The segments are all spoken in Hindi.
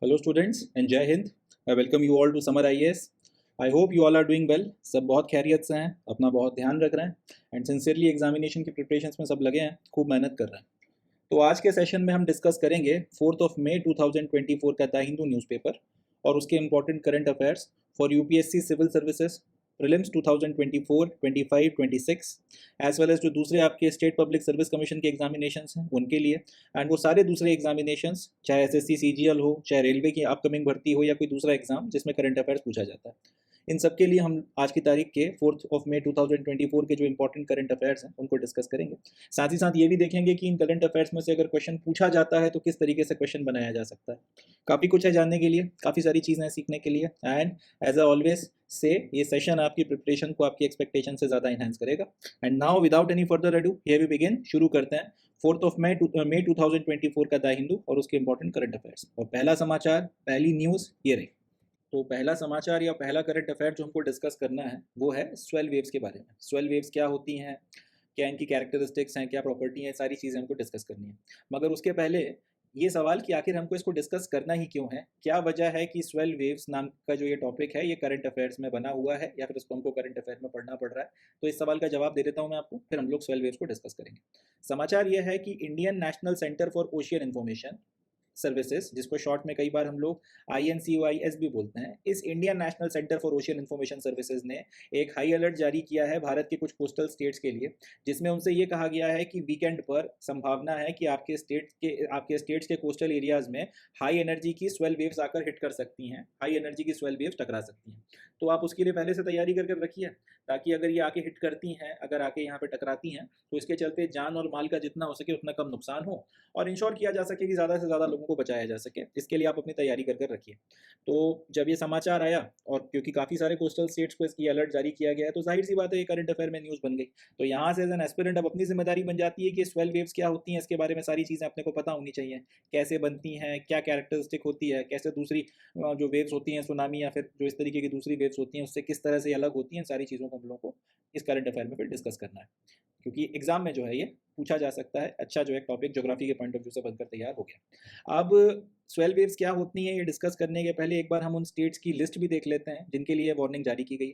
हेलो स्टूडेंट्स एंड जय हिंद। I welcome you all to Summer IAS. I hope you all are doing well. सब बहुत खैरियत से हैं, अपना बहुत ध्यान रख रहे हैं एंड सिंसियरली एग्जामिनेशन की प्रिपरेशंस में सब लगे हैं, खूब मेहनत कर रहे हैं। तो आज के सेशन में हम डिस्कस करेंगे 4 मई 2024 का द हिंदू न्यूज़पेपर और उसके important current affairs for UPSC civil services prelims 2024, 25, 26 as well as जो दूसरे आपके स्टेट पब्लिक सर्विस कमीशन के एग्जामिनेशंस हैं उनके लिए एंड वो सारे दूसरे एग्जामिनेशंस, चाहे एसएससी सीजीएल हो, चाहे रेलवे की अपकमिंग भर्ती हो या कोई दूसरा एग्जाम जिसमें करंट अफेयर्स पूछा जाता है, इन सब के लिए हम आज की तारीख के 4 मई 2024 के जो इंपॉर्टेंट करंट अफेयर्स हैं उनको डिस्कस करेंगे। साथ ही साथ ये भी देखेंगे कि इन करंट अफेयर्स में से अगर क्वेश्चन पूछा जाता है तो किस तरीके से क्वेश्चन बनाया जा सकता है। काफ़ी कुछ है जानने के लिए, काफ़ी सारी चीज़ें हैं सीखने के लिए and as a always say ये सेशन आपकी प्रिपरेशन को आपकी एक्सपेक्टेशन से ज़्यादा इन्हांस करेगा। And now without any further ado here we begin, शुरू करते हैं 4 मई 2024 का द हिंदू और उसके इंपॉर्टेंट करंट अफेयर्स। और पहला समाचार, पहली न्यूज़ ये रही। तो पहला समाचार या पहला करंट अफेयर जो हमको डिस्कस करना है वो है स्वेल वेव्स के बारे में। स्वेल वेव्स क्या होती हैं, क्या इनकी कैरेक्टरिस्टिक्स हैं, क्या प्रॉपर्टी हैं, सारी चीज़ें हमको डिस्कस करनी है। मगर उसके पहले ये सवाल कि आखिर हमको इसको डिस्कस करना ही क्यों है, क्या वजह है कि स्वेल वेव्स नाम का जो ये टॉपिक है ये करंट अफेयर्स में बना हुआ है या फिर इसको हमको करंट अफेयर में पढ़ना पड़ रहा है। तो इस सवाल का जवाब दे देता हूँ मैं आपको, फिर हम लोग स्वेल वेव्स को डिस्कस करेंगे। समाचार ये है कि Indian national centre for ocean information services, जिसको शॉर्ट में कई बार हम लोग INCOIS भी बोलते हैं, इस Indian national centre for ocean information services ने एक हाई अलर्ट जारी किया है भारत के कुछ कोस्टल स्टेट्स के लिए, जिसमें उनसे ये कहा गया है कि वीकेंड पर संभावना है कि आपके स्टेट्स के कोस्टल एरियाज में हाई एनर्जी की स्वेल वेव्स आकर हिट कर सकती हैं, हाई एनर्जी की स्वेल वेव्स टकरा सकती हैं। तो आप उसके लिए पहले से तैयारी करके रखिए, ताकि अगर ये आके हिट करती हैं, अगर आके यहाँ पे टकराती हैं, तो इसके चलते जान और माल का जितना हो सके उतना कम नुकसान हो और इंश्योर किया जा सके कि ज़्यादा से ज़्यादा लोगों को बचाया जा सके। इसके लिए आप अपनी तैयारी कर कर रखिए। तो जब ये समाचार आया और क्योंकि काफ़ी सारे कोस्टल स्टेट्स को इसकी अलर्ट जारी किया गया है, तो जाहिर सी बात है ये करंट अफेयर में न्यूज़ बन गई। तो यहाँ से एज एन एस्पिरेंट अब अपनी जिम्मेदारी बन जाती है कि स्वेल वेव्स क्या होती हैं, इसके बारे में सारी चीज़ें अपने को पता होनी चाहिए। कैसे बनती हैं, क्या कैरेक्टरिस्टिक होती है, कैसे दूसरी जो वेव्स होती हैं सुनामी या फिर जो इस तरीके की दूसरी वेव्स होती हैं उससे किस तरह से अलग होती हैं, सारी चीज़ों को हम लोगों को इस करंट अफेयर में फिर डिस्कस करना है, क्योंकि एग्जाम में जो है ये पूछा जा सकता है। अच्छा जो है टॉपिक ज्योग्राफी के पॉइंट ऑफ व्यू से बनकर तैयार हो गया। अब स्वेल वेव्स क्या होती हैं ये डिस्कस करने के पहले एक बार हम उन स्टेट्स की लिस्ट भी देख लेते हैं जिनके लिए वार्निंग जारी की गई।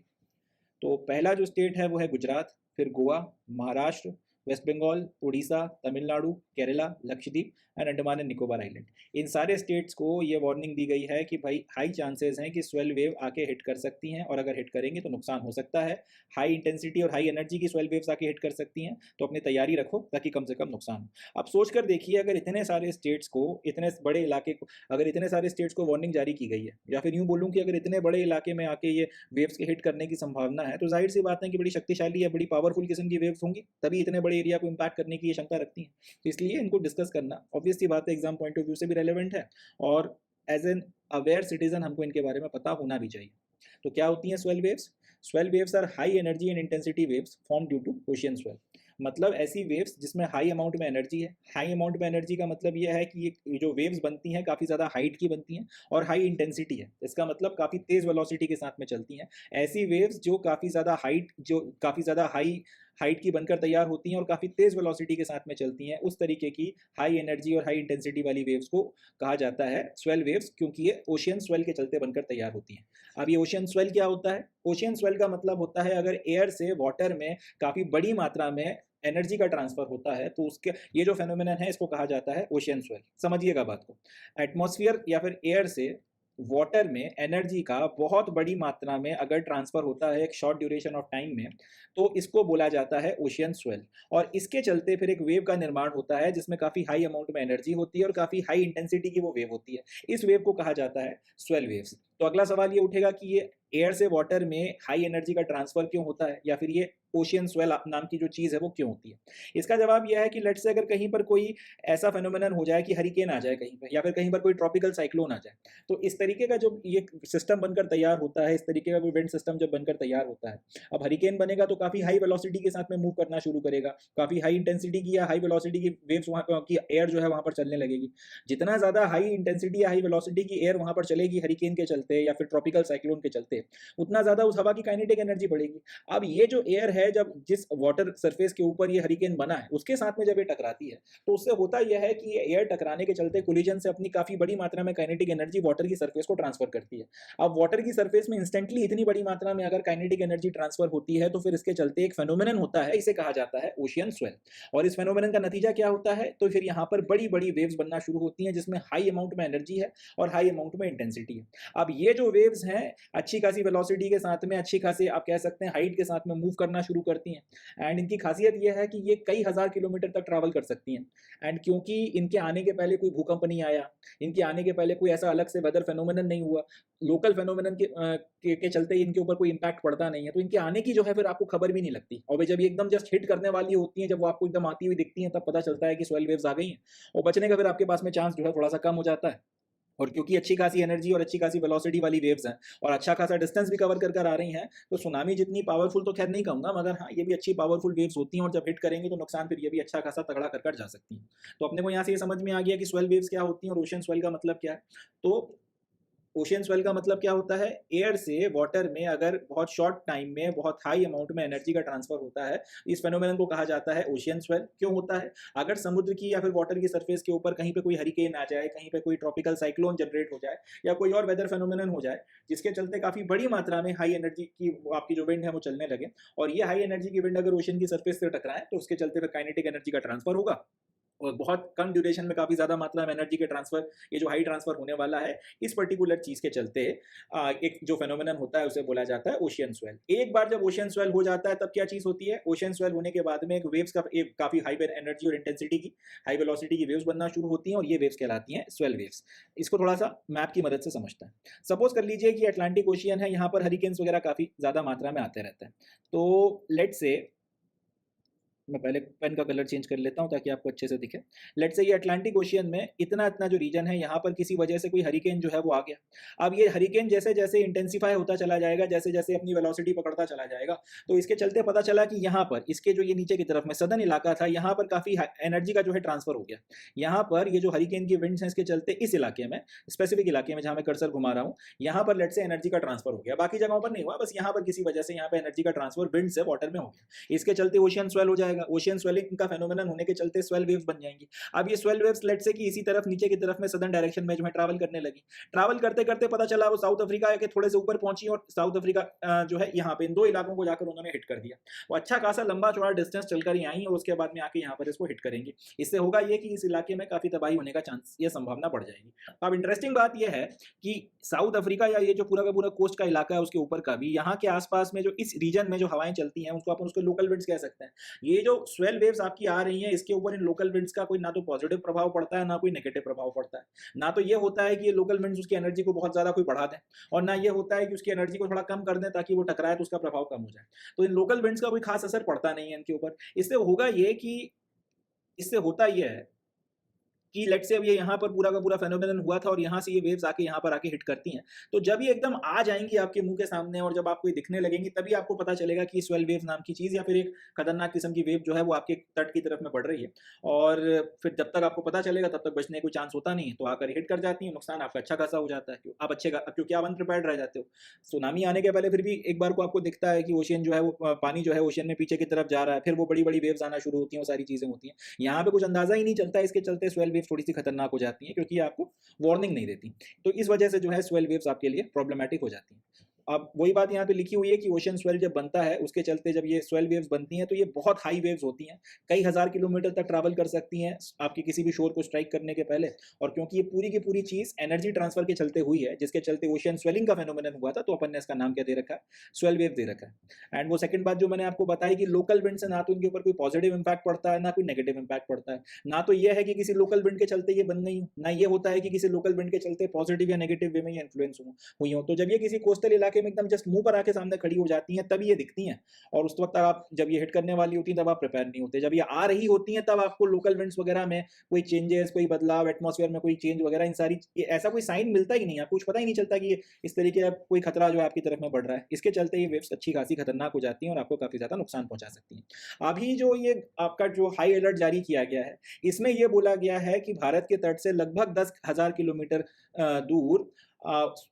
तो पहला जो स्टेट है वो है गुजरात, फिर Goa, Maharashtra, west Bengal, Orissa, Tamil Nadu, Kerala, Lakshadweep and Andaman and Nicobar island. इन सारे स्टेट्स को ये वार्निंग दी गई है कि भाई हाई चांसेस हैं कि स्वेल वेव आके हिट कर सकती हैं और अगर हिट करेंगे तो नुकसान हो सकता है। हाई इंटेंसिटी और हाई एनर्जी की स्वेल वेव्स आके हिट कर सकती हैं, तो अपनी तैयारी रखो ताकि कम से कम नुकसान हो। अब सोच कर देखिए, अगर इतने सारे स्टेट्स को, इतने बड़े इलाके को, अगर इतने सारे स्टेट्स को वार्निंग जारी की गई है, या फिर यूँ बोलूँ कि अगर इतने बड़े इलाके में आके ये वेव्स के हिट करने की संभावना है, तो जाहिर सी बात है कि बड़ी शक्तिशाली या बड़ी पावरफुल किस्म की वेव्स होंगी, तभी इतने बड़े एरिया को इम्पैक्ट करने की ये क्षमता रखती हैं। तो इसलिए इनको डिस्कस करना ऑब्वियस सी बात है एग्जाम पॉइंट ऑफ व्यू से भी रेलेवेंट है और एज एन अवेयर सिटीजन हमको इनके बारे में पता होना भी चाहिए। तो क्या होती हैं swell waves? Swell waves are high energy and intensity waves form due to ocean swell. मतलब ऐसी वेव्स जिसमें हाई अमाउंट में एनर्जी है। हाई अमाउंट में एनर्जी का मतलब यह है कि ये जो वेव्स बनती हैं काफ़ी ज़्यादा हाइट की बनती हैं और हाई इंटेंसिटी है, इसका मतलब काफ़ी तेज़ वेलोसिटी के साथ में चलती हैं। ऐसी वेव्स जो काफ़ी ज़्यादा हाइट की बनकर तैयार होती हैं और काफ़ी तेज़ वेलोसिटी के साथ में चलती हैं, उस तरीके की हाई एनर्जी और हाई इंटेंसिटी वाली वेव्स को कहा जाता है स्वेल वेव्स, क्योंकि ये ओशियन स्वेल के चलते बनकर तैयार होती हैं। अब ये ओशियन स्वेल क्या होता है? ओशियन स्वेल का मतलब होता है अगर एयर से वाटर में काफ़ी बड़ी मात्रा में एनर्जी का ट्रांसफर होता है, तो उसके ये जो फेनोमेनन है इसको कहा जाता है ओशियन स्वेल। समझिएगा बात को। एटमॉस्फेयर या फिर एयर से वाटर में एनर्जी का बहुत बड़ी मात्रा में अगर ट्रांसफर होता है एक शॉर्ट ड्यूरेशन ऑफ टाइम में, तो इसको बोला जाता है ओशियन स्वेल। और इसके चलते फिर एक वेव का निर्माण होता है जिसमें काफ़ी हाई अमाउंट में एनर्जी होती है और काफ़ी हाई इंटेंसिटी की वो वेव होती है। इस वेव को कहा जाता है स्वेल वेव्स। तो अगला सवाल ये उठेगा कि ये एयर से वाटर में हाई एनर्जी का ट्रांसफर क्यों होता है, या फिर ये ओशियन स्वेल नाम की जो चीज़ है वो क्यों होती है? इसका जवाब यह है कि लेट्स से अगर कहीं पर कोई ऐसा फेनोमेनन हो जाए कि हरिकेन आ जाए कहीं पर, या फिर कहीं पर कोई ट्रॉपिकल साइक्लोन आ जाए, तो इस तरीके का जो ये सिस्टम बनकर तैयार होता है, इस तरीके का कोई विंड सिस्टम जब बनकर तैयार होता है, अब हरिकेन बनेगा तो काफ़ी हाई वेलोसिटी के साथ में मूव करना शुरू करेगा, काफ़ी हाई इंटेंसिटी की या हाई वेलोसिटी की वेव्स वहाँ की एयर जो है वहाँ पर चलने लगेगी। जितना ज़्यादा हाई इंटेंसिटी या हाई वेलोसिटी की एयर वहाँ पर चलेगी हरिकेन के चलते या फिर ट्रॉपिकल साइक्लोन के चलते उतना ज़्यादा उस हवा की काइनेटिक एनर्जी बढ़ेगी। अब ये जो एयर है, जब जिस वाटर सरफेस के ऊपर ये हरिकेन बना है उसके साथ में जब ये टकराती है तो उससे होता यह है कि ये एयर टकराने के चलते कोलिजन से अपनी काफ़ी बड़ी मात्रा में काइनेटिक एनर्जी वाटर की सरफेस को ट्रांसफर करती है। अब वाटर की सरफेस में इंस्टेंटली इतनी बड़ी मात्रा में अगर काइनेटिक एनर्जी ट्रांसफर होती है तो फिर इसके चलते एक फेनोमेनन होता है, इसे कहा जाता है ओशियन स्वेल। और इस फेनोमेनन का नतीजा क्या होता है, तो फिर यहाँ पर बड़ी बड़ी वेव्स बनना शुरू होती हैं जिसमें हाई अमाउंट में एनर्जी है और हाई अमाउंट में इंटेंसिटी है। अब ये जो वेव्स हैं अच्छी खासी वेलोसिटी के साथ में, अच्छी खासी आप कह सकते हैं हाइट के साथ में मूव करना शुरू करती हैं एंड इनकी खासियत यह है कि ये कई हज़ार किलोमीटर तक ट्रैवल कर सकती हैं। एंड क्योंकि इनके आने के पहले कोई भूकंप नहीं आया, इनके आने के पहले कोई ऐसा अलग से वेदर फेनोमेनन नहीं हुआ, लोकल फेनोमेनन के चलते इनके ऊपर कोई इंपैक्ट पड़ता नहीं है, तो इनके आने की जो है फिर आपको खबर भी नहीं लगती। और जब ये एकदम जस्ट हिट करने वाली होती हैं, जब वो आपको एकदम आती हुई दिखती हैं, तब पता चलता है कि स्वेल वेव्स आ गई हैं और बचने का फिर आपके पास में चांस जो है थोड़ा सा कम हो जाता है। और क्योंकि अच्छी खासी एनर्जी और अच्छी खासी वेलोसिटी वाली वेव्स हैं और अच्छा खासा डिस्टेंस भी कवर कर कर आ रही हैं, तो सुनामी जितनी पावरफुल तो खैर नहीं कहूँगा, मगर हाँ ये भी अच्छी पावरफुल वेव्स होती हैं और जब हिट करेंगी तो नुकसान फिर ये भी अच्छा खासा तगड़ा कर कर जा सकती हैं। तो अपने को यहाँ से ये समझ में आ गया कि स्वेल वेव्स क्या होती हैं और ओशन स्वेल का मतलब क्या है। तो ओशियन स्वेल का मतलब क्या होता है, एयर से वाटर में अगर बहुत शॉर्ट टाइम में बहुत हाई अमाउंट में एनर्जी का ट्रांसफर होता है, इस फेनोमेनन को कहा जाता है ओशियन स्वेल। क्यों होता है, अगर समुद्र की या फिर वाटर की सरफेस के ऊपर कहीं पे कोई हरिकेन आ जाए, कहीं पे कोई ट्रॉपिकल साइक्लोन जनरेट हो जाए या कोई और वेदर फेनोमेनन हो जाए जिसके चलते काफ़ी बड़ी मात्रा में हाई एनर्जी की आपकी जो विंड है वो चलने लगे और ये हाई एनर्जी की विंड अगर ओशन की सरफेस से टकराए तो उसके चलते फिर काइनेटिक एनर्जी का ट्रांसफर होगा और बहुत कम ड्यूरेशन में काफ़ी ज़्यादा मात्रा में एनर्जी के ट्रांसफर, ये जो हाई ट्रांसफर होने वाला है इस पर्टिकुलर चीज़ के चलते एक जो फेनोमेनन होता है उसे बोला जाता है ओशियन स्वेल। एक बार जब ओशियन स्वेल हो जाता है तब क्या चीज़ होती है, ओशियन स्वेल होने के बाद में एक वेव्स का एक काफ़ी हाई एनर्जी और इंटेंसिटी की हाई वेलोसिटी की वेव्स बनना शुरू होती हैं और ये वेव्स कहलाती हैं स्वेल वेव्स। इसको थोड़ा सा मैप की मदद से समझते हैं। सपोज कर लीजिए कि अटलांटिक ओशियन है, यहाँ पर हरिकेन्स वगैरह काफ़ी ज़्यादा मात्रा में आते रहते हैं। तो लेट्स से मैं पहले पेन का कलर चेंज कर लेता हूँ ताकि आपको अच्छे से दिखे। लेट्स से ये अटलांटिक ओशियन में इतना जो रीजन है यहाँ पर किसी वजह से कोई हरिकेन जो है वो आ गया। अब ये हरिकेन जैसे-जैसे इंटेंसिफाई होता चला जाएगा, जैसे-जैसे अपनी वेलोसिटी पकड़ता चला जाएगा, तो इसके चलते पता चला कि यहाँ पर इसके जो ये नीचे की तरफ में सदर्न इलाका था, यहाँ पर काफ़ी एनर्जी का जो है ट्रांसफर हो गया। यहाँ पर ये जो हरिकेन की विंड्स हैं इसके चलते इस इलाके में, स्पेसिफिक इलाके में जहाँ मैं कर्सर घुमा रहा हूँ, यहाँ पर लेट्स से एनर्जी का ट्रांसफर हो गया। बाकी जगहों पर नहीं हुआ, बस यहाँ पर किसी वजह से यहाँ पे एनर्जी का ट्रांसफर विंड से वाटर में हो गया। इसके चलते ओशियन स्वेल हो जाएगा। ओशियन स्वेलिंग का फेनोमेनन होने के चलते स्वेल वेव्स बन जाएंगी। अब ये स्वेल वेव्स लेट्स से कि इसी तरफ नीचे की तरफ में सदर्न डायरेक्शन में जो है ट्रैवल करने लगी। ट्रैवल करते करते पता चला वो साउथ अफ्रीका के थोड़े से ऊपर पहुंची और साउथ अफ्रीका जो है यहाँ पे इन दो इलाकों को जाकर उन्होंने हिट कर दिया। वो अच्छा खासा लंबा चौड़ा डिस्टेंस चलकर ही आई और उसके बाद में आके यहाँ पर इसको हिट करेंगे। इससे होगा ये कि इस इलाके में काफी तबाही होने का चांस, ये संभावना बढ़ जाएगी। अब इंटरेस्टिंग बात यह है कि साउथ अफ्रीका या ये जो पूरा का पूरा कोस्ट का इलाका है उसके ऊपर का भी, यहाँ के आसपास में जो इस रीजन में जो हवाएं चलती हैं उसको अपन उसको लोकल विंड्स कह सकते हैं। ये जो स्वेल वेव्स आपकी आ रही हैं इसके ऊपर इन लोकल विंड्स का कोई ना तो पॉजिटिव प्रभाव पड़ता है ना कोई नेगेटिव प्रभाव पड़ता है। ना तो ये होता है कि ये लोकल विंड्स उसकी एनर्जी को बहुत ज्यादा कोई बढ़ा दें और ना ये होता है कि उसकी एनर्जी को थोड़ा कम कर दें ताकि वो टकराए तो उसका प्रभाव कम हो जाए। तो इन लोकल विंड्स का कोई खास असर पड़ता नहीं है इनके ऊपर। इससे होगा ये कि इससे होता यह है कि लेट्स से अब ये यहाँ पर पूरा का पूरा फेनोमेनन हुआ था और यहाँ से ये वेव्स आके यहाँ पर आके हिट करती हैं। तो जब ये एकदम आ जाएंगी आपके मुंह के सामने और जब आपको ये दिखने लगेंगी तभी आपको पता चलेगा कि स्वेल वेव नाम की चीज़ या फिर एक खतरनाक किस्म की वेव जो है वो आपके तट की तरफ में बढ़ रही है। और फिर जब तक आपको पता चलेगा तब तक बचने का कोई चांस होता नहीं है, तो आकर हिट कर जाती है, नुकसान आपका अच्छा खासा हो जाता है। आप क्योंकि आप अनप्रिपेयर्ड रह जाते हो। सुनामी आने के पहले फिर भी एक बार को आपको दिखता है कि ओशियन जो है वो पानी जो है ओशियन में पीछे की तरफ जा रहा है, फिर वो बड़ी बड़ी वेव्स आना शुरू होती हैं, वो सारी चीज़ें होती हैं। यहाँ पे कुछ अंदाजा ही नहीं चलता, इसके चलते स्वेल वेव थोड़ी सी खतरनाक हो जाती हैं क्योंकि आपको वार्निंग नहीं देती। तो इस वजह से जो है स्वेल वेव्स आपके लिए प्रॉब्लमैटिक हो जाती हैं। अब वही बात यहाँ पे लिखी हुई है कि ओशन स्वेल जब बनता है उसके चलते जब ये स्वेल वेव्स बनती हैं तो ये बहुत हाई वेव्स होती हैं, कई हज़ार किलोमीटर तक ट्रैवल कर सकती हैं आपके किसी भी शोर को स्ट्राइक करने के पहले। और क्योंकि ये पूरी की पूरी चीज़ एनर्जी ट्रांसफर के चलते हुई है जिसके चलते ओशन स्वेलिंग का फेनोमेनन हुआ था, तो अपन ने इसका नाम क्या दे रखा है, स्वेल वेव दे रखा है। एंड वो सेकंड बात जो मैंने आपको बताई कि लोकल विंड से ना तो इनके ऊपर कोई पॉजिटिव इंपैक्ट पड़ता है ना कोई नेगेटिव इंपैक्ट पड़ता है। ना तो ये है कि किसी लोकल विंड के चलते ये बन गई, ना ये होता है कि किसी लोकल विंड के चलते पॉजिटिव या नेगेटिव वे में ये इन्फ्लुएंस हुई हो। तो जब ये किसी कोस्टल इलाके में एकदम जस्ट मुंह पर आके सामने खड़ी हो जाती हैं तभी ये दिखती हैं और उस वक्त आप जब ये हिट करने वाली होती हैं तब आप प्रिपेयर नहीं होते। जब ये आ रही होती हैं तब आपको लोकल विंड्स वगैरह में कोई चेंजेस, कोई बदलाव, एटमॉस्फेयर में कोई चेंज वगैरह इन सारी ऐसा कोई साइन मिलता ही नहीं, आपको कुछ पता ही नहीं चलता कि इस तरीके का कोई खतरा जो है आपकी तरफ में बढ़ रहा है। इसके चलते ये वेव्स अच्छी खासी खतरनाक हो जाती हैं और आपको काफी ज्यादा नुकसान पहुंचा सकती हैं। अभी जो ये आपका जो हाई अलर्ट जारी किया गया है इसमें यह बोला गया है कि भारत के तट से लगभग 10,000 किलोमीटर दूर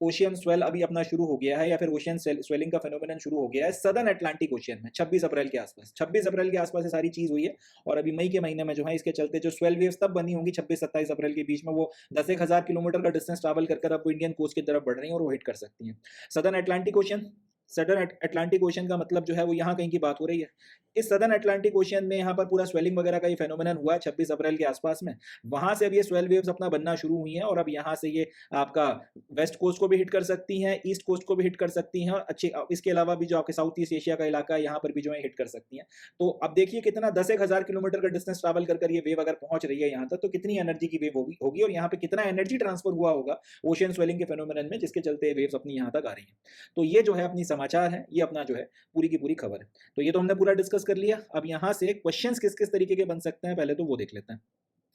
ओशियन स्वेल अभी अपना शुरू हो गया है या फिर ओशियन स्वेलिंग का फेनोमेनन शुरू हो गया है सदर्न अटलांटिक ओशियन में 26 अप्रैल के आसपास। 26 अप्रैल के आसपास ये सारी चीज हुई है और अभी मई के महीने में जो है इसके चलते जो स्वेल वेव्स तब बनी होंगी 26-27 अप्रैल के बीच में, वो 10,000 किलोमीटर का डिस्टेंस ट्रैवल कर अब इंडियन कोस्ट की तरफ बढ़ रही है और वो हिट कर सकती हैं southern Atlantic ocean. Southern Atlantic ocean का मतलब जो है वो यहाँ कहीं की बात हो रही है। इस सदर्न अटलांटिक ओशियन में यहाँ पर पूरा स्वेलिंग वगैरह का ये फेनोमेनन हुआ है 26 अप्रैल के आसपास में। वहां से अब ये स्वेल वेव्स अपना बनना शुरू हुई हैं और अब यहाँ से ये आपका वेस्ट कोस्ट को भी हिट कर सकती हैं, ईस्ट कोस्ट को भी हिट कर सकती हैं और अच्छे इसके अलावा भी जो आपके साउथ ईस्ट एशिया का इलाका है यहाँ पर भी जो है हिट कर सकती हैं। तो अब देखिए कितना 10,000 किलोमीटर का डिस्टेंस ट्रैवल कर ये वेव अगर पहुंच रही है यहाँ तक तो कितनी एनर्जी की वेव होगी और यहाँ पे कितना एनर्जी ट्रांसफर हुआ होगा ओशियन स्वेलिंग के फेनोमेनन में, जिसके चलते वेव्स अपनी यहाँ तक आ रही हैं। तो ये जो है अपनी समाचार है, ये अपना जो है पूरी की पूरी खबर है। तो ये तो हमने पूरा डिस्कस कर लिया। अब यहाँ से क्वेश्चंस किस किस तरीके के बन सकते हैं पहले तो वो देख लेते हैं।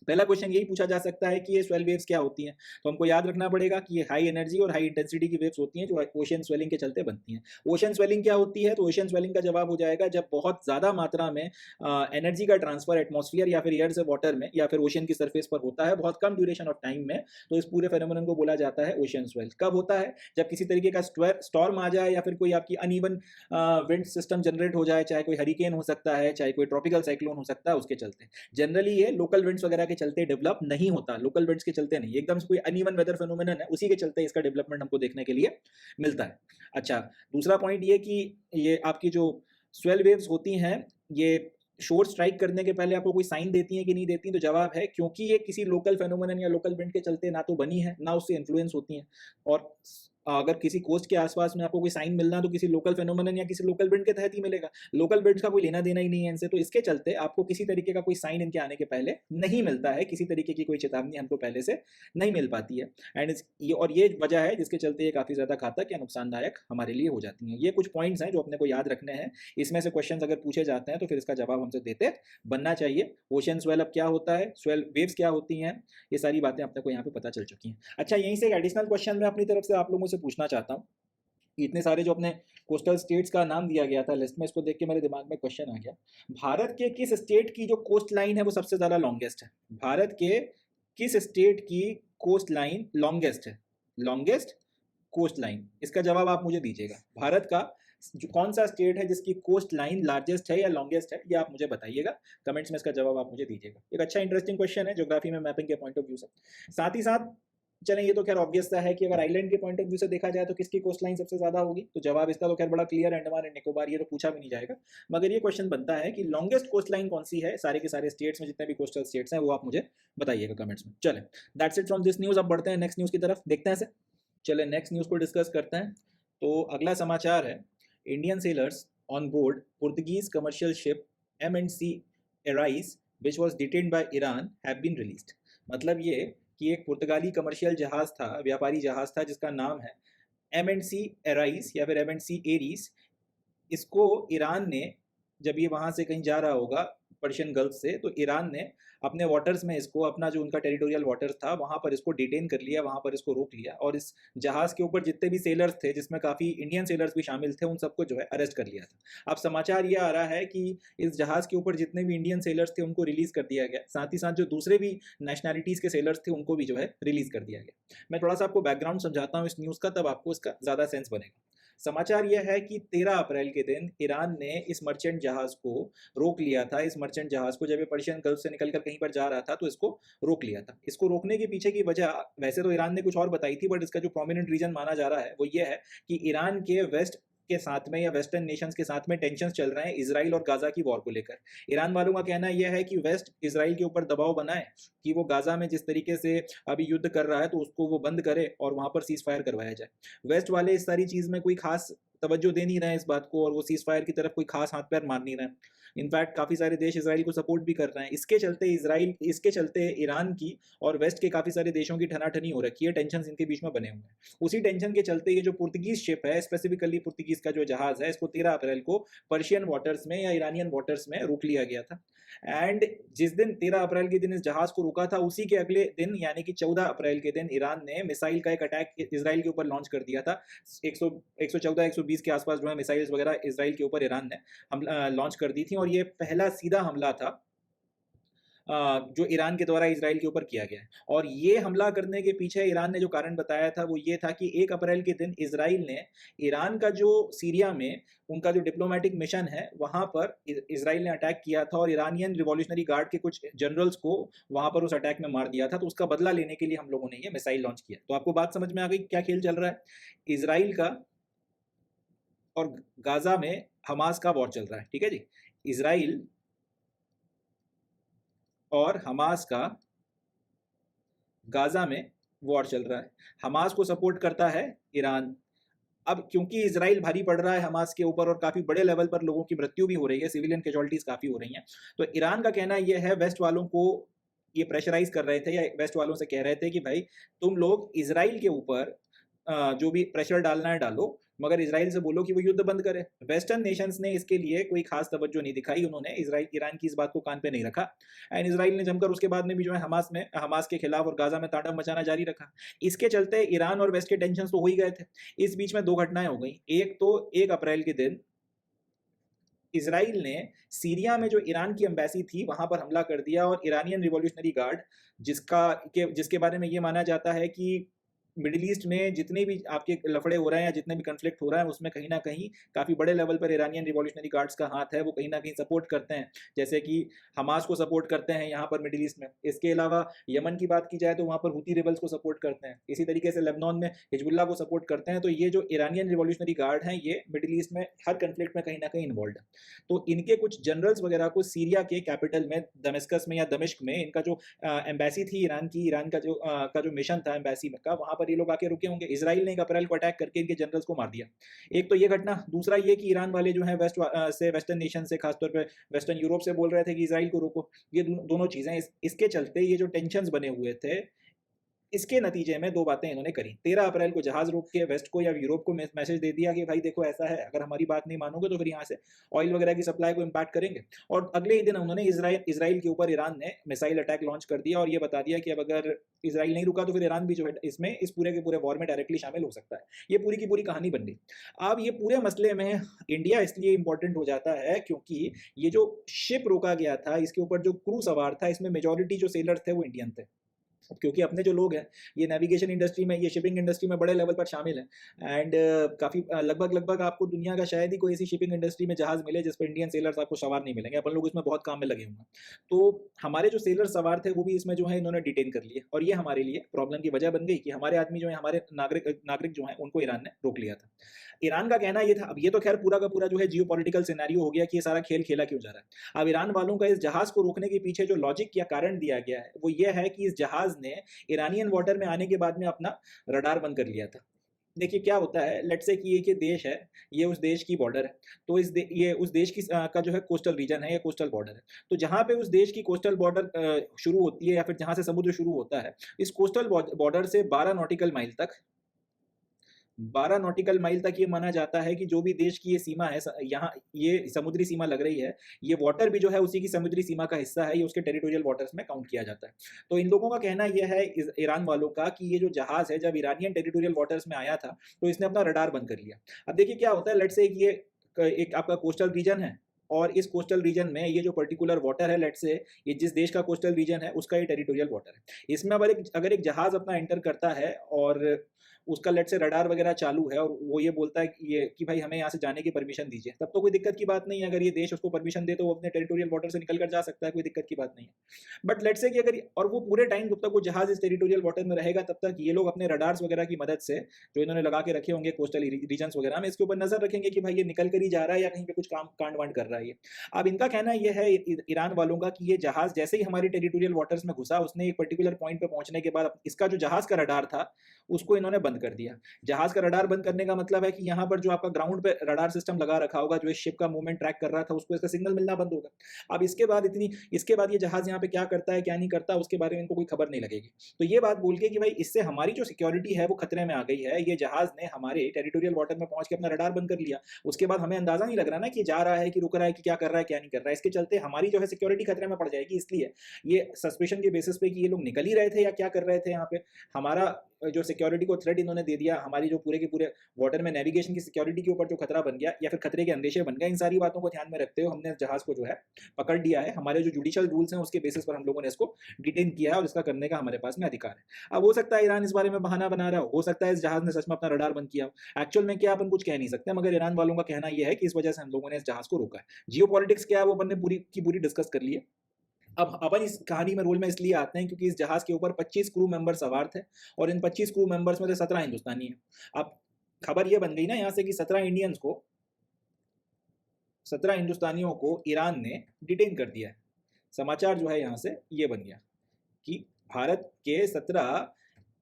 पहला क्वेश्चन यही पूछा जा सकता है कि ये स्वेल वेव्स क्या होती हैं। तो हमको याद रखना पड़ेगा कि ये हाई एनर्जी और हाई इंटेंसिटी की वेव्स होती हैं जो ओशियन स्वेलिंग के चलते बनती हैं। ओशियन स्वेलिंग क्या होती है? तो ओशियन स्वेलिंग का जवाब हो जाएगा जब बहुत ज़्यादा मात्रा में एनर्जी का ट्रांसफर एटमॉस्फेयर या फिर एयर से वाटर में या फिर ओशियन की सरफेस पर होता है बहुत कम ड्यूरेशन ऑफ टाइम में, तो इस पूरे फेनोमेनन को बोला जाता है ओशियन स्वेल। कब होता है? जब किसी तरीके का स्टॉर्म आ जाए या फिर कोई आपकी अनइवन विंड सिस्टम जनरेट हो जाए, चाहे कोई हरिकेन हो सकता है, चाहे कोई ट्रॉपिकल साइक्लोन हो सकता है, उसके चलते। जनरली ये लोकल विंड्स वगैरह के चलते डेवलप नहीं होता, लोकल विंड्स के चलते नहीं, एकदम से कोई अनइवन वेदर फेनोमेनन है उसी के चलते इसका डेवलपमेंट हमको देखने के लिए मिलता है। अच्छा, दूसरा पॉइंट ये कि ये आपकी जो स्वेल वेव्स होती हैं ये शोर स्ट्राइक करने के पहले आपको कोई साइन देती हैं कि नहीं देती? तो जवाब है क्योंकि ये किसी लोकल फेनोमेनन या लोकल विंड के चलते ना तो बनी है ना उससे इन्फ्लुएंस होती हैं। और अगर किसी कोस्ट के आसपास में आपको कोई साइन मिलना तो किसी लोकल फेनोमेनन या किसी लोकल विंड के तहत ही मिलेगा, लोकल विंड्स का कोई लेना देना ही नहीं है इनसे। तो इसके चलते आपको किसी तरीके का कोई साइन इनके आने के पहले नहीं मिलता है, किसी तरीके की कोई चेतावनी हमको पहले से नहीं मिल पाती है। एंड ये वजह है जिसके चलते ये काफ़ी ज़्यादा घातक या नुकसानदायक हमारे लिए हो जाती हैं। ये कुछ पॉइंट्स हैं जो अपने को याद रखने हैं। इसमें से क्वेश्चन अगर पूछे जाते हैं तो फिर इसका जवाब हमसे देते बनना चाहिए। ओशियन स्वेल अब क्या होता है, स्वेल वेव्स क्या होती हैं, ये सारी बातें अपने को यहाँ पे पता चल चुकी हैं। अच्छा, यहीं से एक एडिशनल क्वेश्चन मैं अपनी तरफ से आप लोगों से पूछना चाहता हूँ। इतने सारे जो अपने कोस्टल स्टेट्स का नाम दिया गया था लिस्ट में, इसको देख के मेरे दिमाग में क्वेश्चन आ गया, भारत के किस स्टेट की जो कोस्ट लाइन है वो सबसे ज़्यादा लॉन्गेस्ट है? भारत के किस स्टेट की कोस्ट लाइन लॉन्गेस्ट है? लॉन्गेस्ट कोस्ट लाइन, इसका जवाब आप मुझे दीजिएगा। भारत का जो कौन सा स्टेट है जिसकी कोस्ट लाइन लार्जेस्ट है या लॉन्गेस्ट है, ये आप मुझे बताइएगा कमेंट्स में, इसका जवाब आप मुझे दीजिएगा। एक अच्छा इंटरेस्टिंग क्वेश्चन है ज्योग्राफी में मैपिंग के पॉइंट ऑफ व्यू से। साथ ही साथ चलें, ये तो खैर ऑब्वियस सा है कि अगर आइलैंड के पॉइंट ऑफ व्यू से देखा जाए तो किसकी कोस्ट लाइन सबसे ज्यादा होगी, तो जवाब इसका तो खैर बड़ा क्लियर है, अंडमान एंड निकोबार, ये तो पूछा भी नहीं जाएगा। मगर ये क्वेश्चन बनता है कि लॉन्गेस्ट कोस्ट लाइन कौन सी है सारे के सारे स्टेट्स में, जितने भी कोस्टल स्टेट्स हैं वो आप मुझे बताइएगा कमेंट्स में। चलें, that's it from this news. अब बढ़ते हैं नेक्स्ट न्यूज की तरफ, देखते हैं से। चले नेक्स्ट न्यूज को डिस्कस करते हैं। तो अगला समाचार है, Indian sellers on board Portuguese commercial ship MNC Arise which was detained by Iran have been released। मतलब ये कि एक पुर्तगाली कमर्शियल जहाज था, व्यापारी जहाज था जिसका नाम है MNC Arise या फिर MNC Aries। इसको ईरान ने, जब ये वहाँ से कहीं जा रहा होगा पर्शियन गल्फ से, तो ईरान ने अपने वाटर्स में इसको, अपना जो उनका टेरिटोरियल वाटर्स था वहाँ पर इसको डिटेन कर लिया, वहाँ पर इसको रोक लिया और इस जहाज़ के ऊपर जितने भी सेलर्स थे, जिसमें काफ़ी इंडियन सेलर्स भी शामिल थे, उन सबको जो है अरेस्ट कर लिया था। अब समाचार ये आ रहा है कि इस जहाज़ के ऊपर जितने भी इंडियन सेलर्स थे उनको रिलीज़ कर दिया गया, साथ ही साथ जो दूसरे भी नेशनैलिटीज़ के सेलर्स थे उनको भी जो है रिलीज़ कर दिया गया। मैं थोड़ा सा आपको बैकग्राउंड समझाता हूँ इस न्यूज़ का, तब आपको इसका ज़्यादा सेंस बनेगा। समाचार यह है कि 13 अप्रैल के दिन ईरान ने इस मर्चेंट जहाज को रोक लिया था। इस मर्चेंट जहाज को जब ये पर्शियन गल्फ से निकलकर कहीं पर जा रहा था तो इसको रोक लिया था। इसको रोकने के पीछे की वजह वैसे तो ईरान ने कुछ और बताई थी, बट इसका जो प्रोमिनेंट रीजन माना जा रहा है वो ये है कि ईरान के वेस्ट के साथ में या वेस्टर्न नेशंस के साथ में टेंशन चल रहे हैं इजराइल और गाजा की वॉर को लेकर। ईरान वालों का कहना यह है कि वेस्ट इजराइल के ऊपर दबाव बनाए कि वो गाजा में जिस तरीके से अभी युद्ध कर रहा है तो उसको वो बंद करे और वहां पर सीज फायर करवाया जाए। वेस्ट वाले इस सारी चीज में कोई खास तवज्जो दे नहीं रहे हैं इस बात को, और वो सीज फायर की तरफ कोई खास हाथ पैर मार नहीं रहे हैं। इनफैक्ट काफ़ी सारे देश इसराइल को सपोर्ट भी कर रहे हैं। इसके चलते ईरान की और वेस्ट के काफ़ी सारे देशों की ठनाठनी हो रखी है, टेंशन इनके बीच में बने हुए हैं। उसी टेंशन के चलते ये जो पुर्तगीज शिप है, स्पेसिफिकली पुर्तगीज का जो जहाज है, इसको 13 अप्रैल को पर्शियन वाटर्स में या ईरानियन वाटर्स में रोक लिया गया था। एंड जिस दिन 13 अप्रैल के दिन इस जहाज को रोका था, उसी के अगले दिन यानी कि 14 अप्रैल के दिन ईरान ने मिसाइल का एक अटैक इसराइल के ऊपर लॉन्च कर दिया था। 114-120 के आसपास जो है मिसाइल्स वगैरह इसराइल के ऊपर ईरान ने लॉन्च कर दी थी, और ये पहला सीधा हमला था जो ईरान के द्वारा इजराइल के ऊपर किया गया है। और ये हमला करने के पीछे ईरान ने जो कारण बताया था वो ये था कि 1 अप्रैल के दिन इजराइल ने ईरान का जो सीरिया में उनका जो डिप्लोमेटिक मिशन है वहां पर इजराइल ने अटैक किया था और ईरानियन रिवॉल्यूशनरी गार्ड के कुछ जनरल्स को वहां पर उस अटैक में मार दिया था। तो उसका बदला लेने के लिए हम लोगों ने ये मिसाइल लॉन्च किया। तो आपको बात समझ में आ गई क्या खेल चल रहा है? इजराइल का और गाजा में हमास का वॉर चल रहा है, ठीक है जी। इजराइल और हमास का गाजा में वॉर चल रहा है। हमास को सपोर्ट करता है ईरान। अब क्योंकि इजराइल भारी पड़ रहा है हमास के ऊपर और काफी बड़े लेवल पर लोगों की मृत्यु भी हो रही है, सिविलियन कैजुअलिटीज काफी हो रही हैं, तो ईरान का कहना यह है, वेस्ट वालों को ये प्रेशराइज कर रहे थे या वेस्ट वालों से कह रहे थे कि भाई तुम लोग इजराइल के ऊपर जो भी प्रेशर डालना है डालो, मगर इजराइल से बोलो कि वो युद्ध बंद करे। वेस्टर्न नेशंस ने इसके लिए कोई खास तवज्जो नहीं दिखाई, उन्होंने इजराइल ईरान की इस बात को कान पे नहीं रखा। एंड इजराइल ने जमकर उसके बाद में भी जो है हमास के खिलाफ और गाजा में तांडव मचाना जारी रखा। इसके चलते ईरान और वेस्ट के टेंशन तो हो ही गए थे। इस बीच में 2 घटनाएं हो गई। एक तो 1 अप्रैल के दिन इजराइल ने सीरिया में जो ईरान की एम्बेसी थी वहां पर हमला कर दिया और ईरानियन रिवॉल्यूशनरी गार्ड जिसके बारे में ये माना जाता है कि मिडिल ईस्ट में जितने भी आपके लफड़े हो रहे हैं या जितने भी कन्फ्लिक्ट हो रहा है उसमें कहीं ना कहीं काफ़ी बड़े लेवल पर ईरानियन रिवॉल्यूशनरी गार्ड्स का हाथ है, वो कहीं ना कहीं सपोर्ट करते हैं, जैसे कि हमास को सपोर्ट करते हैं यहाँ पर मिडिल ईस्ट में। इसके अलावा यमन की बात की जाए तो वहाँ पर हुती रिबल्स को सपोर्ट करते हैं, इसी तरीके से लेबनान में हिजबुल्ला को सपोर्ट करते हैं। तो ये जो ईरानियन रिवॉल्यूशनरी गार्ड हैं ये मिडिल ईस्ट में हर कन्फ्लिक्ट में कहीं ना कहीं इन्वॉल्व है। तो इनके कुछ जनरल्स वगैरह को सीरिया के कैपिटल में दमिश्कस में या दमिश्क में इनका जो एम्बेसी थी ईरान का जो मिशन था एम्बेसी का, वहां पर ये लोग आके रुके होंगे। इजराइल ने 1 अप्रैल को अटैक करके इनके जनरल्स को मार दिया। एक तो ये घटना। दूसरा ये कि ईरान वाले जो है वेस्टर्न नेशन से, खासतौर पे वेस्टर्न यूरोप से बोल रहे थे कि इजराइल को रोको। ये दोनों चीजें इसके चलते ये जो टेंशन बने हुए थे, इसके नतीजे में 2 बातें इन्होंने करी। 13 अप्रैल को जहाज रोक के वेस्ट को या यूरोप को मैसेज दे दिया कि भाई देखो ऐसा है, अगर हमारी बात नहीं मानोगे तो फिर यहाँ से ऑयल वगैरह की सप्लाई को इम्पैक्ट करेंगे। और अगले ही दिन उन्होंने इजराइल के ऊपर ईरान ने मिसाइल अटैक लॉन्च कर दिया और ये बता दिया कि अब अगर इजराइल नहीं रुका तो फिर ईरान भी जो है इसमें इस पूरे के पूरे वॉर में डायरेक्टली शामिल हो सकता है। ये पूरी की पूरी कहानी बन गई। अब ये पूरे मसले में इंडिया इसलिए इंपॉर्टेंट हो जाता है क्योंकि ये जो शिप रोका गया था इसके ऊपर जो क्रू सवार था, इसमें मेजॉरिटी जो सेलर थे वो इंडियन थे, क्योंकि अपने जो लोग हैं ये नेविगेशन इंडस्ट्री में, ये शिपिंग इंडस्ट्री में बड़े लेवल पर शामिल हैं। एंड काफ़ी लगभग आपको दुनिया का शायद ही कोई ऐसी शिपिंग इंडस्ट्री में जहाज़ मिले जिस पर इंडियन सेलर्स आपको सवार नहीं मिलेंगे। अपन लोग इसमें बहुत काम में लगे होंगे। तो हमारे जो सेलर सवार थे वो भी इसमें जो है इन्होंने डिटेन कर लिए और ये हमारे लिए प्रॉब्लम की वजह बन गई कि हमारे आदमी जो है, हमारे नागरिक जो है उनको ईरान ने रोक लिया था। ईरान का कहना ये था, अब ये तो खैर पूरा का पूरा जो है जियो पॉलिटिकल सिनेरियो हो गया कि ये सारा खेल खेला क्यों जा रहा है। अब ईरान वालों का इस जहाज़ को रोकने के पीछे जो लॉजिक या कारण दिया गया है वो ये है कि इस जहाज़ ने ईरानियन वाटर में आने के बाद में अपना रडार बंद कर लिया था। देखिए क्या होता है, लेट्स से कि ये देश है, ये उस देश की बॉर्डर है, तो ये उस देश की का जो है कोस्टल रीजन है, ये कोस्टल बॉर्डर है। तो जहाँ पे उस देश की कोस्टल बॉर्डर शुरू होती है या फिर जहाँ से समुद्र शुरू होता है, इस कोस्टल बॉर्डर से 12 नॉटिकल माइल तक ये माना जाता है कि जो भी देश की ये सीमा है, यहाँ ये समुद्री सीमा लग रही है, ये वाटर भी जो है उसी की समुद्री सीमा का हिस्सा है, ये उसके टेरिटोरियल वाटर्स में काउंट किया जाता है। तो इन लोगों का कहना यह है ईरान वालों का कि ये जो जहाज है जब ईरानियन टेरिटोरियल वाटर्स में आया था तो इसने अपना रडार बंद कर लिया। अब देखिए क्या होता है, लेट्स से ये एक आपका कोस्टल रीजन है और इस कोस्टल रीजन में ये जो पर्टिकुलर वाटर है, लेट्स से ये जिस देश का कोस्टल रीजन है उसका ये टेरिटोरियल वाटर है। इसमें अगर एक जहाज अपना एंटर करता है और उसका लेट से रडार वगैरह चालू है और वो ये बोलता है कि भाई हमें यहाँ से जाने की परमिशन दीजिए, तब तो कोई दिक्कत की बात नहीं है। अगर ये देश उसको परमिशन दे तो वो अपने टेरिटोरियल वाटर से निकल कर जा सकता है, कोई दिक्कत की बात नहीं है। बट लेट से कि अगर और वो पूरे टाइम जब तक वो जहाज इस टेरिटोरियल वाटर में रहेगा तब तक ये लोग अपने रडार्स वगैरह की मदद से जो इन्होंने लगा के रखे होंगे कोस्टल रीजन वगैरह में, इसके ऊपर नजर रखेंगे कि भाई ये निकल कर ही जा रहा है या कहीं पे कुछ काम कांड वांड कर रहा है। अब इनका कहना यह है ईरान वालों का कि ये जहाज जैसे ही हमारी टेरिटोरियल वाटर्स में घुसा, उसने एक पर्टिकुलर पॉइंट पे पहुंचने के बाद इसका जो जहाज का रडार था उसको इन्होंने बंद कर दिया। जहाज का रडार बंद करने का मतलब है कि यहाँ पर जो आपका ग्राउंड पे रडार सिस्टम लगा रखा होगा जो इस शिप का मूवमेंट ट्रैक कर रहा था उसको इसका सिग्नल मिलना बंद होगा। अब इसके बाद ये जहाज यहाँ पे क्या करता है क्या नहीं करता उसके बारे में इनको कोई खबर नहीं लगेगी। तो ये बात बोल के कि भाई इससे हमारी जो सिक्योरिटी है वो खतरे में आ गई है, ये जहाज ने हमारे टेरिटोरियल वाटर में पहुंच के अपना रडार बंद कर लिया, उसके बाद हमें अंदाजा नहीं लग रहा ना कि जा रहा है कि रुक रहा है कि क्या कर रहा है क्या नहीं कर रहा है, इसके चलते हमारी जो है सिक्योरिटी खतरे में पड़ जाएगी। इसलिए ये सस्पेशन के बेसिस पे कि ये लोग निकल ही रहे थे या क्या कर रहे थे यहाँ पे, हमारा जो सिक्योरिटी को थ्रेट इन्होंने दे दिया, हमारी जो पूरे के पूरे वाटर में नेविगेशन की सिक्योरिटी के ऊपर जो खतरा बन गया या फिर खतरे के अंदेशे बन गए, इन सारी बातों को ध्यान में रखते हुए हमने जहाज को जो है पकड़ लिया है। हमारे जो जुडिशियल रूल्स हैं उसके बेसिस पर हम लोगों ने इसको डिटेन किया है और इसका करने का हमारे पास में अधिकार है। अब हो सकता है ईरान इस बारे में बहाना बना रहा हो सकता है इस जहाज ने सच में अपना रडार बंद किया हो। एक्चुअल में क्या अपन कुछ कह नहीं सकते, मगर ईरान वालों का कहना यह है कि इस वजह से हम लोगों ने इस जहाज को रोका है। जियोपॉलिटिक्स क्या है वो अपन ने पूरी की पूरी डिस्कस कर ली है। अब अपन इस कहानी में रोल में इसलिए आते हैं क्योंकि इस जहाज के ऊपर 25 क्रू मेंबर सवार थे और इन 25 क्रू मेंबर्स में से 17 हिंदुस्तानी हैं। अब खबर ये बन गई ना यहाँ से कि 17 हिंदुस्तानियों को ईरान ने डिटेन कर दिया है। समाचार जो है यहाँ से ये बन गया कि भारत के 17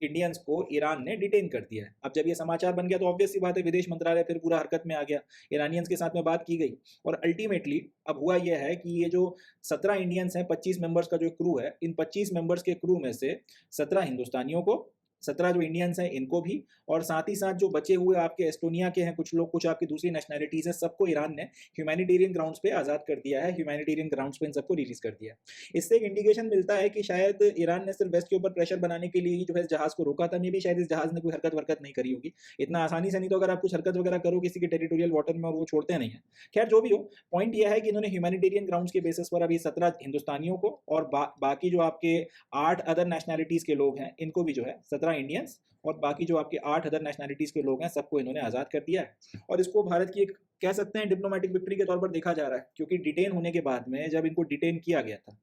इंडियंस को ईरान ने डिटेन कर दिया है। अब जब ये समाचार बन गया तो ऑब्वियस सी बात है विदेश मंत्रालय फिर पूरा हरकत में आ गया, ईरानियंस के साथ में बात की गई और अल्टीमेटली अब हुआ यह है कि ये जो 17 इंडियंस हैं, 25 मेंबर्स का जो क्रू है, इन 25 मेंबर्स के क्रू में से 17 हिंदुस्तानियों को, 17 जो इंडियंस हैं इनको भी, और साथ ही साथ जो बचे हुए आपके एस्टोनिया के हैं कुछ लोग, कुछ आपकी दूसरी नेशनैलिटीज हैं, सबको ईरान ने ह्यूमैनिटेरियन ग्राउंड्स पे आज़ाद कर दिया है, ह्यूमैनिटेरियन ग्राउंड्स पे इन सबको रिलीज कर दिया है। इससे एक इंडिकेशन मिलता है कि शायद ईरान ने सिर्फ वेस्ट के ऊपर प्रेशर बनाने के लिए ही जो है जहाज को रोका था। मे भी शायद इस जहाज ने कोई हरकत वरकत नहीं करी होगी इतना आसानी से, नहीं तो अगर आप कुछ हरकत वगैरह करो किसी के टेरिटोरियल वाटर में और वो छोड़ते नहीं है। खैर जो भी हो, पॉइंट यह है कि इन्होंने ह्यूमैनिटेरियन ग्राउंड्स के बेसिस पर अभी 17 हिंदुस्तानियों को और बाकी जो आपके 8 अदर नेशनैलिटीज के लोग हैं इनको भी जो है 17 इंडियंस और बाकी जो आपके 8 अदर नेशनैलिटीज के लोग हैं सबको इन्होंने आज़ाद कर दिया है। और इसको भारत की एक कह सकते हैं डिप्लोमेटिक विक्ट्री के तौर पर देखा जा रहा है, क्योंकि डिटेन होने के बाद में जब इनको डिटेन किया गया था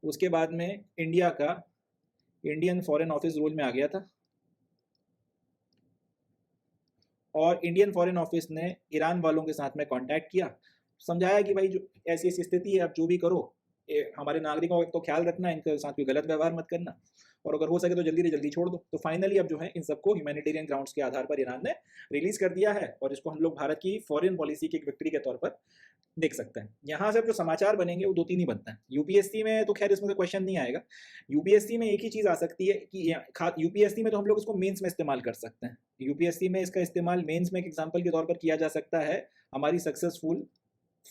उसके बाद में इंडिया का इंडियन फॉरेन ऑफिस रोल में आ गया था और इंडियन फॉरेन ऑफिस ने ईरान वालों के साथ में कांटेक्ट किया, समझाया कि भाई जो ऐसी ऐसी स्थिति है, आप जो भी करो हमारे नागरिकों का तो ख्याल रखना, इनके साथ कोई गलत व्यवहार मत करना और अगर हो सके तो जल्दी से जल्दी छोड़ दो। तो फाइनली अब जो है इन सबको ह्यूमैनिटेरियन ग्राउंड्स के आधार पर ईरान ने रिलीज कर दिया है और इसको हम लोग भारत की फॉरेन पॉलिसी की एक विक्ट्री के तौर पर देख सकते हैं। यहाँ से जो समाचार बनेंगे वो 2-3 ही बनते हैं। यूपीएससी में तो खैर इसमें से क्वेश्चन नहीं आएगा। यूपीएससी में एक ही चीज़ आ सकती है कि यूपीएससी में तो हम लोग इसको मेंस में इस्तेमाल कर सकते हैं। यूपीएससी में इसका इस्तेमाल मेंस में एक एग्जांपल के तौर पर किया जा सकता है हमारी सक्सेसफुल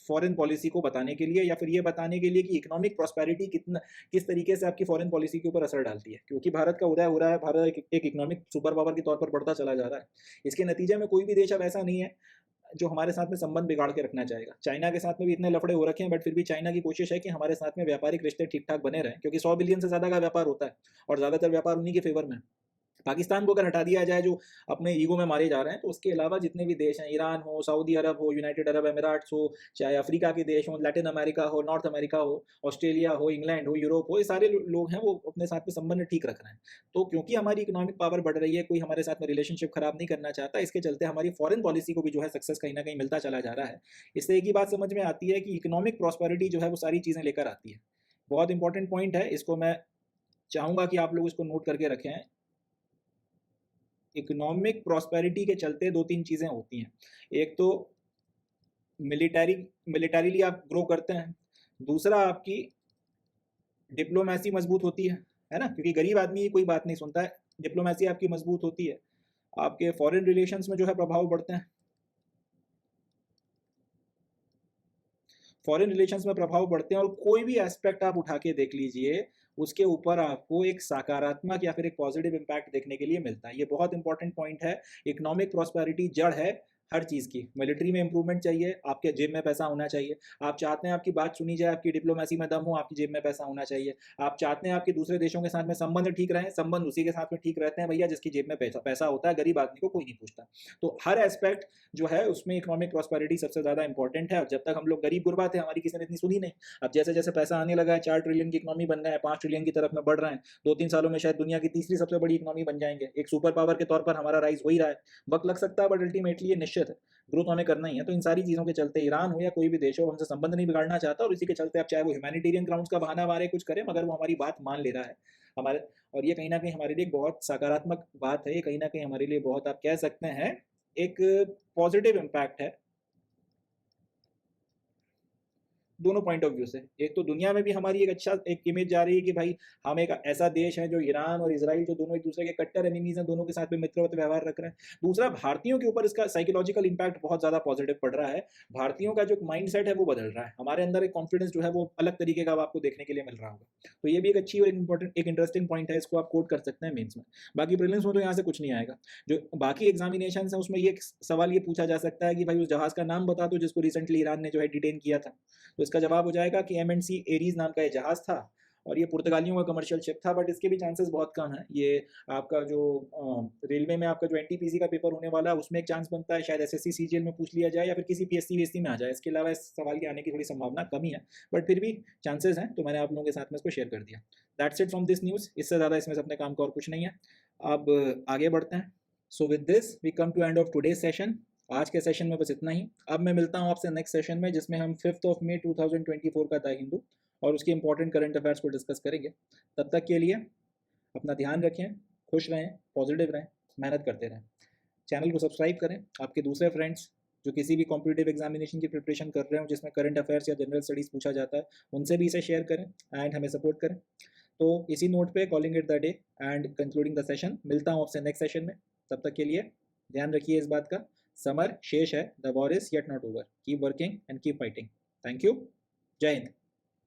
फॉरेन पॉलिसी को बताने के लिए, या फिर ये बताने के लिए कि इकोनॉमिक प्रॉस्पेरिटी किस तरीके से आपकी फॉरेन पॉलिसी के ऊपर असर डालती है। क्योंकि भारत का उदय हो रहा है, भारत एक इकोनॉमिक सुपर पावर के तौर पर बढ़ता चला जा रहा है। इसके नतीजे में कोई भी देश अब ऐसा नहीं है जो हमारे साथ में संबंध बिगाड़ के रखना चाहेगा। चाइना के साथ में भी इतने लफड़े हो रखे हैं, बट फिर भी चाइना की कोशिश है कि हमारे साथ में व्यापारिक रिश्ते ठीक ठाक बने रहें, क्योंकि 100 बिलियन से ज़्यादा का व्यापार होता है और ज़्यादातर व्यापार उन्हीं के फेवर में। पाकिस्तान को अगर हटा दिया जाए जो अपने ईगो में मारे जा रहे हैं, तो उसके अलावा जितने भी देश हैं, ईरान हो, सऊदी अरब हो, यूनाइटेड अरब एमिरेट्स हो, चाहे अफ्रीका के देश हो, लैटिन अमेरिका हो, नॉर्थ अमेरिका हो, ऑस्ट्रेलिया हो, इंग्लैंड हो, यूरोप हो, ये सारे लोग हैं वो अपने साथ में संबंध ठीक रख रहे हैं। तो क्योंकि हमारी इकोनॉमिक पावर बढ़ रही है, कोई हमारे साथ में रिलेशनशिप खराब नहीं करना चाहता, इसके चलते हमारी फॉरेन पॉलिसी को भी जो है सक्सेस कहीं ना कहीं मिलता चला जा रहा है। इससे एक ही बात समझ में आती है कि इकोनॉमिक प्रॉस्पेरिटी जो है वो सारी चीज़ें लेकर आती है। बहुत इंपॉर्टेंट पॉइंट है, इसको मैं चाहूँगा कि आप लोग इसको नोट करके रखें। इकोनॉमिक प्रॉस्पेरिटी के चलते 2-3 चीज़ें होती हैं। एक तो मिलिटरीली आप ग्रो करते हैं, दूसरा आपकी डिप्लोमेसी मजबूत होती है ना, क्योंकि गरीब आदमी कोई बात नहीं सुनता है, डिप्लोमेसी आपकी मजबूत होती है, आपके फॉरेन रिलेशंस में जो है प्रभाव बढ़ते हैं, फॉरेन रिलेशंस में प्रभाव बढ़ते हैं और कोई भी एस्पेक्ट आप उठा के देख लीजिए उसके ऊपर आपको एक सकारात्मक या फिर एक पॉजिटिव इम्पैक्ट देखने के लिए मिलता है। ये बहुत इंपॉर्टेंट पॉइंट है। इकोनॉमिक प्रॉस्पेरिटी जड़ है हर चीज़ की। मिलिट्री में इंप्रूवमेंट चाहिए, आपके जेब में पैसा होना चाहिए। आप चाहते हैं आपकी बात सुनी जाए, आपकी डिप्लोमेसी में दम हो, आपकी जेब में पैसा होना चाहिए। आप चाहते हैं आपके दूसरे देशों के साथ में संबंध ठीक रहें, संबंध उसी के साथ में ठीक रहते हैं भैया जिसकी जेब में पैसा होता है, गरीब आदमी को कोई नहीं पूछता। तो हर एस्पेक्ट जो है उसमें इकोनॉमिक प्रॉस्पेरिटी सबसे ज़्यादा इंपॉर्टेंट है। और जब तक हम लोग गरीब गुरबा थे, हमारी किसी ने इतनी सुनी नहीं। अब जैसे जैसे पैसा आने लगा है, 4 ट्रिलियन की इकोनॉमी बन गए हैं, 5 ट्रिलियन की तरफ में बढ़ रहे हैं, 2-3 सालों में शायद दुनिया की तीसरी सबसे बड़ी इकोनॉमी बन जाएंगे। एक सुपर पावर के तौर पर हमारा राइज हो ही रहा है। वक्त लग सकता है बट अल्टीमेटली ये निश्चित है, ग्रोथ हमें करना ही है। तो इन सारी चीज़ों के चलते ईरान हो या कोई भी देश हो, हमसे संबंध नहीं बिगाड़ना चाहता और इसी के चलते अब चाहे वो ह्यूमैनिटेरियन ग्राउंड्स का बहाना मारे कुछ करे, मगर वो हमारी बात मान ले रहा है हमारे। और ये कहीं ना कहीं हमारे लिए बहुत सकारात्मक बात है, ये कहीं ना कहीं हमारे लिए बहुत आप कह सकते हैं एक पॉजिटिव इम्पैक्ट है। दोनों पॉइंट ऑफ व्यू से। एक तो दुनिया में भी हमारी एक अच्छा एक इमेज जा रही है कि भाई हम एक ऐसा देश है जो ईरान और इजराइल जो दोनों एक दूसरे के कट्टर एनिमीज हैं, दोनों के साथ में मित्रवत व्यवहार रख रहे हैं। दूसरा, भारतीयों के ऊपर इसका साइकोलॉजिकल इंपैक्ट बहुत ज़्यादा पॉजिटिव पड़ रहा है। भारतीयों का जो माइंड सेट है वो बदल रहा है, हमारे अंदर एक कॉन्फिडेंस जो है वो अलग तरीके का आपको देखने के लिए मिल रहा होगा। तो ये भी एक अच्छी और एक इंपॉर्टेंट एक इंटरेस्टिंग पॉइंट है, इसको आप कोट कर सकते हैं मेंस में। बाकी प्रीलिम्स में तो यहाँ से कुछ नहीं आएगा। जो बाकी एग्जामिनेशन है उसमें ये सवाल ये पूछा जा सकता है कि भाई उस जहाज़ का नाम बता दो जिसको रिसेंटली ईरान ने जो है डिटेन किया था। तो इसका जवाब हो जाएगा कि MNC एरीज नाम का ये जहाज़ था और ये पुर्तगालियों का कमर्शियल शिप था, बट इसके भी चांसेस बहुत कम है। ये आपका जो रेलवे में आपका जो NTPC का पेपर होने वाला है उसमें एक चांस बनता है, शायद SSC CGL में पूछ लिया जाए या फिर किसी PSC VSC में आ जाए। इसके अलावा इस सवाल के आने की थोड़ी संभावना कम ही है, बट फिर भी चांसेस हैं, तो मैंने आप लोगों के साथ में इसको शेयर कर दिया। That's it from this news. इससे ज़्यादा इसमें से अपने काम का और कुछ नहीं है। अब आगे बढ़ते हैं। So with this we come to end of today's session. आज के सेशन में बस इतना ही। अब मैं मिलता हूँ आपसे नेक्स्ट सेशन में, जिसमें हम 5 मई 2024 का द हिंदू और उसके इंपॉर्टेंट करंट अफेयर्स को डिस्कस करेंगे। तब तक के लिए अपना ध्यान रखें, खुश रहें, पॉजिटिव रहें, मेहनत करते रहें। चैनल को सब्सक्राइब करें। आपके दूसरे फ्रेंड्स जो किसी भी कॉम्पिटिटिव एग्जामिनेशन की प्रिपरेशन कर रहे हो जिसमें करंट अफेयर्स या जनरल स्टडीज़ पूछा जाता है, उनसे भी इसे शेयर करें एंड हमें सपोर्ट करें। तो इसी नोट पे calling it the day and concluding the session. मिलता हूँ आपसे नेक्स्ट सेशन में। तब तक के लिए ध्यान रखिए इस बात का, समर शेष है, the war is yet not over, keep working and keep fighting. Thank you. जय हिंद।